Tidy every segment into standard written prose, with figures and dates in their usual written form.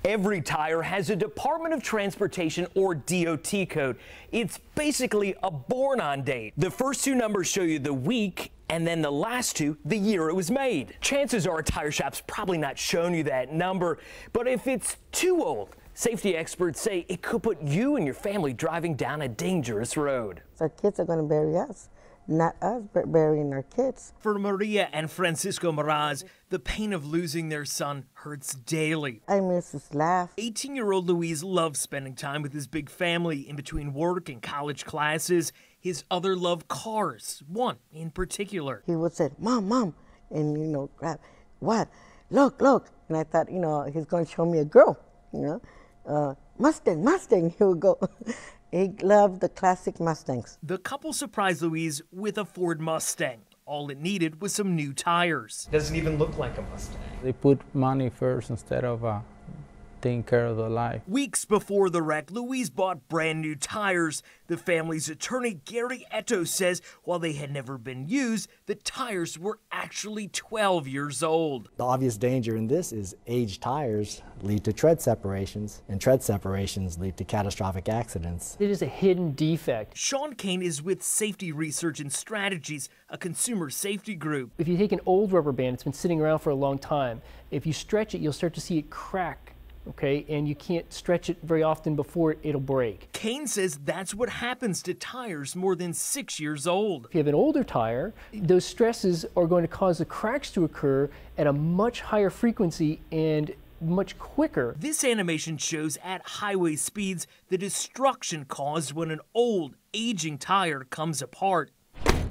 Every tire has a Department of Transportation or DOT code. It's basically a born-on date. The first two numbers show you the week, and then the last two, the year it was made. Chances are a tire shop's probably not shown you that number, but if it's too old, safety experts say it could put you and your family driving down a dangerous road. Our kids are going to bury us, not us burying our kids. For Maria and Francisco Moraz, the pain of losing their son hurts daily. I miss his laugh. 18-year-old Luis loves spending time with his big family in between work and college classes. His other loved cars, one in particular. He would say, Mom, Mom, and, grab, what? Look. And I thought, he's going to show me a girl, Mustang, he would go. He loved the classic Mustangs. The couple surprised Louise with a Ford Mustang. All it needed was some new tires. Doesn't even look like a Mustang. They put money first instead of taking care of the life. Weeks before the wreck, Louise bought brand new tires. The family's attorney, Gary Eto, says while they had never been used, the tires were actually 12 years old. The obvious danger in this is aged tires lead to tread separations, and tread separations lead to catastrophic accidents. It is a hidden defect. Sean Kane is with Safety Research and Strategies, a consumer safety group. If you take an old rubber band, it's been sitting around for a long time, if you stretch it, you'll start to see it crack. Okay, and you can't stretch it very often before it'll break. Kane says that's what happens to tires more than 6 years old. If you have an older tire, those stresses are going to cause the cracks to occur at a much higher frequency and much quicker. This animation shows at highway speeds the destruction caused when an old, aging tire comes apart.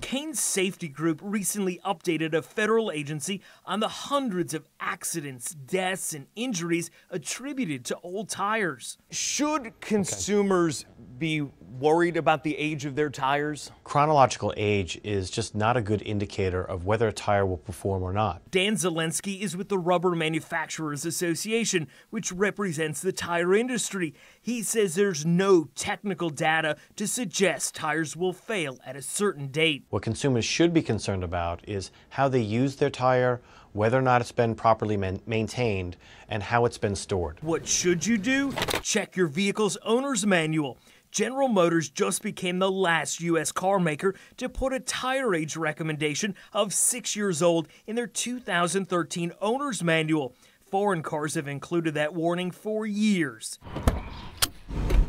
Kane's safety group recently updated a federal agency on the hundreds of accidents, deaths, and injuries attributed to old tires. Should consumers be worried about the age of their tires? Chronological age is just not a good indicator of whether a tire will perform or not. Dan Zelensky is with the Rubber Manufacturers Association, which represents the tire industry. He says there's no technical data to suggest tires will fail at a certain date. What consumers should be concerned about is how they use their tire, whether or not it's been properly maintained, and how it's been stored. What should you do? Check your vehicle's owner's manual. General Motors just became the last U.S. car maker to put a tire age recommendation of 6 years old in their 2013 owner's manual. Foreign cars have included that warning for years.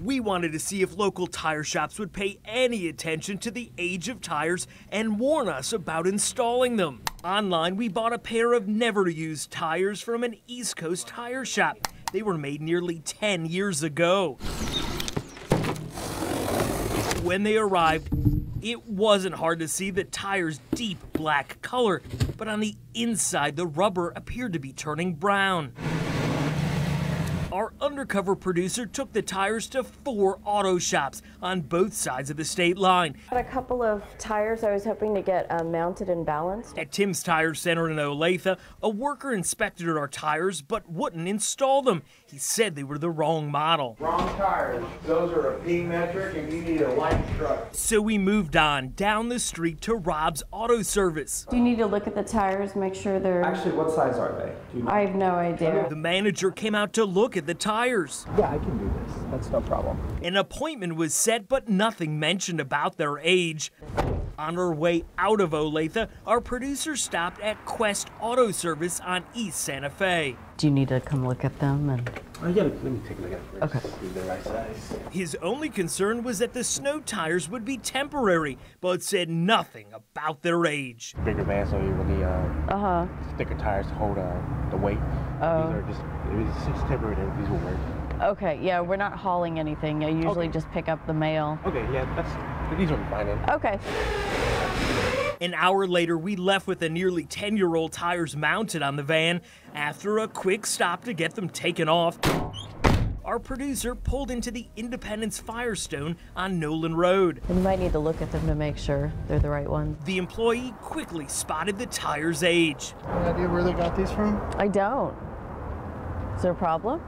We wanted to see if local tire shops would pay any attention to the age of tires and warn us about installing them. Online, we bought a pair of never-used tires from an East Coast tire shop. They were made nearly 10 years ago. When they arrived, it wasn't hard to see the tire's deep black color, but on the inside, the rubber appeared to be turning brown. Our undercover producer took the tires to 4 auto shops on both sides of the state line. I had a couple of tires I was hoping to get mounted and balanced. At Tim's Tire Center in Olathe, a worker inspected our tires but wouldn't install them. He said they were the wrong model. Wrong tires. Those are a P metric and you need a light truck. So we moved on down the street to Rob's Auto Service. Do you need to look at the tires, make sure they're... Actually, what size are they? Do you know? I have no idea. The manager came out to look at the tires. Yeah, I can do this. That's no problem. An appointment was set, but nothing mentioned about their age. On our way out of Olathe, our producer stopped at Quest Auto Service on East Santa Fe. Do you need to come look at them? Yeah, let me take a look at it first. Okay. See if they're right size. His only concern was that the snow tires would be temporary, but said nothing about their age. Bigger vans, so you really thicker tires to hold the weight. These are just temporary. These will work. Okay, yeah, we're not hauling anything. I usually just pick up the mail. Okay, yeah, these will be fine then. Okay. An hour later, we left with the nearly 10-year-old tires mounted on the van. After a quick stop to get them taken off, our producer pulled into the Independence Firestone on Nolan Road. You might need to look at them to make sure they're the right ones. The employee quickly spotted the tire's age. Any idea where they got these from? I don't. Is there a problem?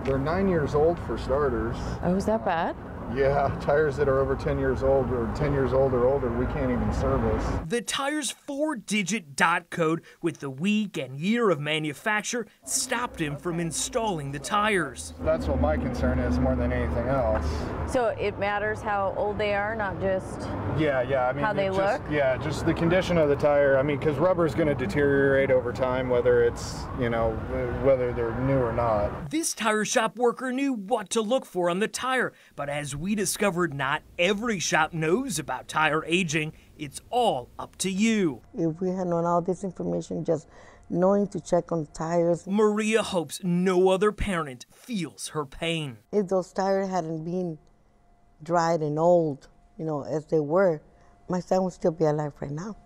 They're 9 years old for starters. Oh, is that bad? Yeah, tires that are over 10 years old or 10 years old or older, we can't even service. The tire's 4-digit dot code with the week and year of manufacture stopped him from installing the tires. That's what my concern is more than anything else. So it matters how old they are, not just Yeah, I mean, how they look? Yeah, just the condition of the tire. I mean, because rubber is going to deteriorate over time, whether it's, you know, whether they're new or not. This tire shop worker knew what to look for on the tire, but as we discovered, not every shop knows about tire aging. It's all up to you. If we had known all this information, just knowing to check on tires. Maria hopes no other parent feels her pain. If those tires hadn't been dried and old, you know, as they were, my son would still be alive right now.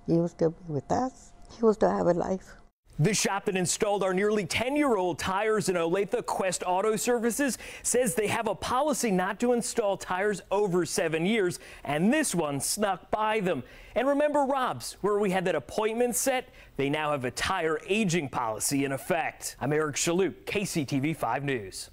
He would still be with us. He would still have a life. The shop that installed our nearly 10-year-old tires in Olathe, Quest Auto Services, says they have a policy not to install tires over 7 years, and this one snuck by them. And remember Rob's, where we had that appointment set? They now have a tire aging policy in effect. I'm Eric Shalhoub, KCTV5 News.